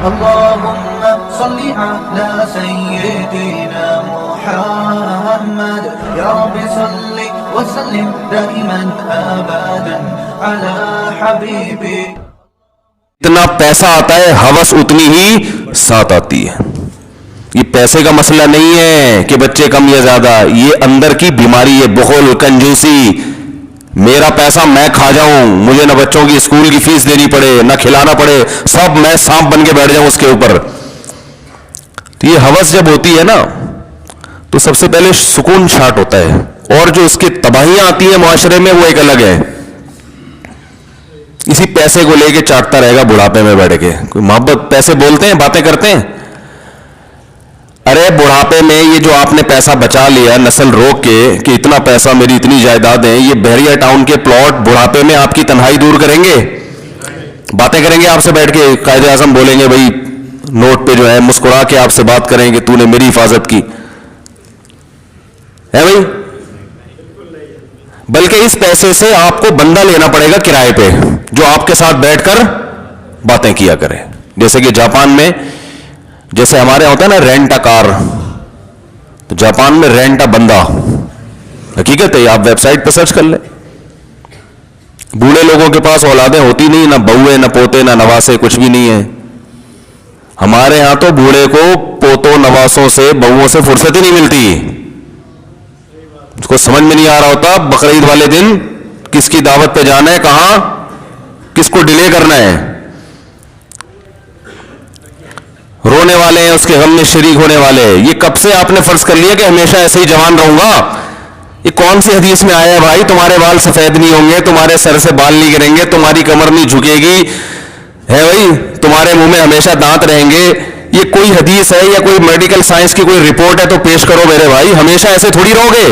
اللهم صل على سيدنا محمد يا رب صل وسلم دائما ابدا على حبيبك. اتنا پیسہ آتا ہے ہوس اتنی ہی ساتھ آتی ہے. یہ پیسے کا مسئلہ نہیں ہے کہ بچے کم یا زیادہ, یہ اندر کی بیماری ہے, بخل, کنجوسی. میرا پیسہ میں کھا جاؤں, مجھے نہ بچوں کی اسکول کی فیس دینی پڑے نہ کھلانا پڑے, سب میں سانپ بن کے بیٹھ جاؤں اس کے اوپر. تو یہ ہوس جب ہوتی ہے نا تو سب سے پہلے سکون چھاٹ ہوتا ہے, اور جو اس کی تباہیاں آتی ہیں معاشرے میں وہ ایک الگ ہے. اسی پیسے کو لے کے چاٹتا رہے گا بڑھاپے میں بیٹھ کے. کوئی محبت پیسے بولتے ہیں, باتیں کرتے ہیں. ارے بڑھاپے میں یہ جو آپ نے پیسہ بچا لیا نسل روک کے کہ اتنا پیسہ میری اتنی جائیداد ہے, یہ بحریہ ٹاؤن کے پلاٹ بڑھاپے میں آپ کی تنہائی دور کریں گے؟ باتیں کریں گے آپ سے بیٹھ کے, قائد اعظم بولیں گے بھائی نوٹ پہ جو ہے, مسکرا کے آپ سے بات کریں گے تو نے میری حفاظت کی ہے بھائی. بلکہ اس پیسے سے آپ کو بندہ لینا پڑے گا کرائے پہ جو آپ کے ساتھ بیٹھ کر باتیں کیا کرے. جیسے کہ جاپان میں, جیسے ہمارے ہوتا ہے نا رینٹ ا کار, تو جاپان میں رینٹ ا بندہ, حقیقت ہے, آپ ویب سائٹ پہ سرچ کر لیں. بوڑھے لوگوں کے پاس اولادیں ہوتی نہیں, نہ بہوے نہ پوتے نہ نواسے, کچھ بھی نہیں ہے. ہمارے ہاں تو بوڑھے کو پوتوں نواسوں سے بہووں سے فرصت ہی نہیں ملتی. اس کو سمجھ میں نہیں آ رہا ہوتا بقرعید والے دن کس کی دعوت پہ جانا ہے, کہاں کس کو ڈیلے کرنا ہے. رونے والے ہیں, اس کے غم میں شریک ہونے والے. یہ کب سے آپ نے فرض کر لیا کہ ہمیشہ ایسے ہی جوان رہوں گا؟ یہ کون سی حدیث میں آیا ہے بھائی تمہارے بال سفید نہیں ہوں گے, تمہارے سر سے بال نہیں گریں گے, تمہاری کمر نہیں جھکے گی, ہے بھائی تمہارے منہ میں ہمیشہ دانت رہیں گے؟ یہ کوئی حدیث ہے یا کوئی میڈیکل سائنس کی کوئی رپورٹ ہے تو پیش کرو میرے بھائی. ہمیشہ ایسے تھوڑی رہو گے.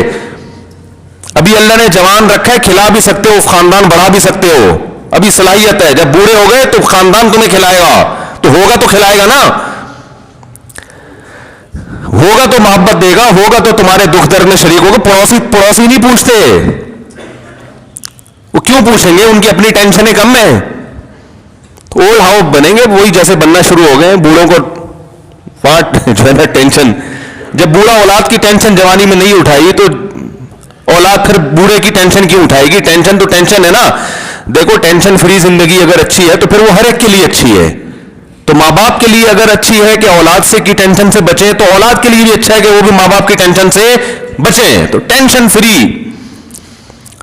ابھی اللہ نے جوان رکھا ہے, کھلا بھی سکتے ہو, خاندان بڑھا بھی سکتے ہو, ابھی صلاحیت ہے. جب بوڑھے ہو گئے تو خاندان تمہیں کھلائے گا, تو ہوگا تو کھلائے گا نا, ہوگا تو محبت دے گا, ہوگا تو تمہارے دکھ درد میں شریک ہوگا. پڑوسی نہیں پوچھتے, وہ کیوں پوچھیں گے؟ ان کی اپنی ٹینشنیں کم ہیں. اولڈ ہاؤس بنیں گے وہی جیسے بننا شروع ہو گئے. بوڑھوں کو پارٹ جو ہے نا ٹینشن, جب بوڑھا اولاد کی ٹینشن جوانی میں نہیں اٹھائی تو اولاد پھر بوڑھے کی ٹینشن کیوں اٹھائے گی؟ ٹینشن تو ٹینشن ہے نا. دیکھو ٹینشن فری زندگی اگر اچھی ہے تو پھر وہ ہر ایک کے لیے اچھی ہے. تو ماں باپ کے لیے اگر اچھی ہے کہ اولاد سے کی ٹینشن سے بچیں, تو اولاد کے لیے بھی اچھا ہے کہ وہ بھی ماں باپ کی ٹینشن سے بچیں. تو ٹینشن فری.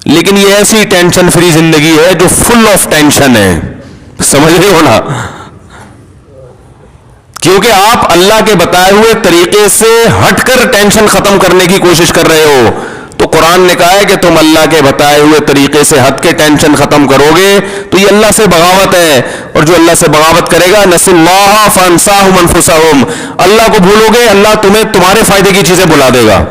لیکن یہ ایسی ٹینشن فری زندگی ہے جو فل آف ٹینشن ہے, سمجھ رہے ہو نا؟ کیونکہ آپ اللہ کے بتائے ہوئے طریقے سے ہٹ کر ٹینشن ختم کرنے کی کوشش کر رہے ہو. تو قرآن نے کہا ہے کہ تم اللہ کے بتائے ہوئے طریقے سے ہٹ کے ٹینشن ختم کرو گے تو یہ اللہ سے بغاوت ہے. اور جو اللہ سے بغاوت کرے گا نسوا اللہ فانساہم انفسہم, اللہ کو بھولو گے اللہ تمہیں تمہارے فائدے کی چیزیں بلا دے گا.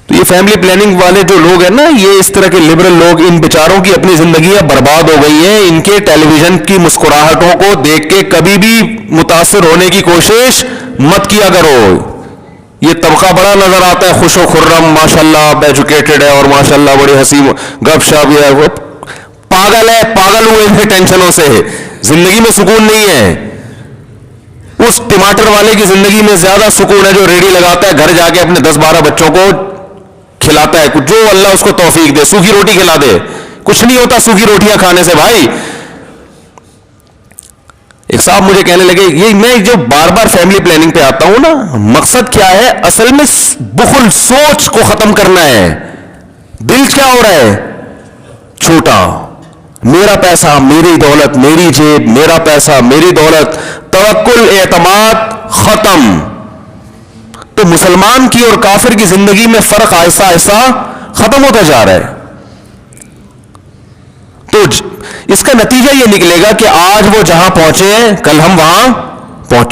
تو یہ فیملی پلاننگ والے جو لوگ ہیں نا, یہ اس طرح کے لبرل لوگ, ان بیچاروں کی اپنی زندگیاں برباد ہو گئی ہیں. ان کے ٹیلی ویژن کی مسکراہٹوں کو دیکھ کے کبھی بھی متاثر ہونے کی کوشش مت کیا کرو. یہ طبقہ بڑا نظر آتا ہے, خوش و خرم, ماشاءاللہ ایجوکیٹڈ ہے اور ماشاءاللہ بڑی ہنسی گپ شپ ہے. وہ پاگل ہے, پاگل ہوئے ہیں ٹینشنوں سے, زندگی میں سکون نہیں ہے. اس ٹماٹر والے کی زندگی میں زیادہ سکون ہے جو ریڑھی لگاتا ہے, گھر جا کے اپنے 10-12 بچوں کو کھلاتا ہے, جو اللہ اس کو توفیق دے, سوکھی روٹی کھلا دے. کچھ نہیں ہوتا سوکھی روٹیاں کھانے سے بھائی. ایک صاحب مجھے کہنے لگے, یہ میں جو بار بار فیملی پلاننگ پہ آتا ہوں نا, مقصد کیا ہے اصل میں؟ بخل, سوچ کو ختم کرنا ہے. دل کیا ہو رہا ہے؟ چھوٹا, میرا پیسہ میری دولت, میری جیب میرا پیسہ میری دولت. توکل اعتماد ختم. تو مسلمان کی اور کافر کی زندگی میں فرق آہستہ آہستہ ختم ہوتا جا رہا ہے. تو اس کا نتیجہ یہ نکلے گا کہ آج وہ جہاں پہنچے ہیں کل ہم وہاں پہنچ چکے.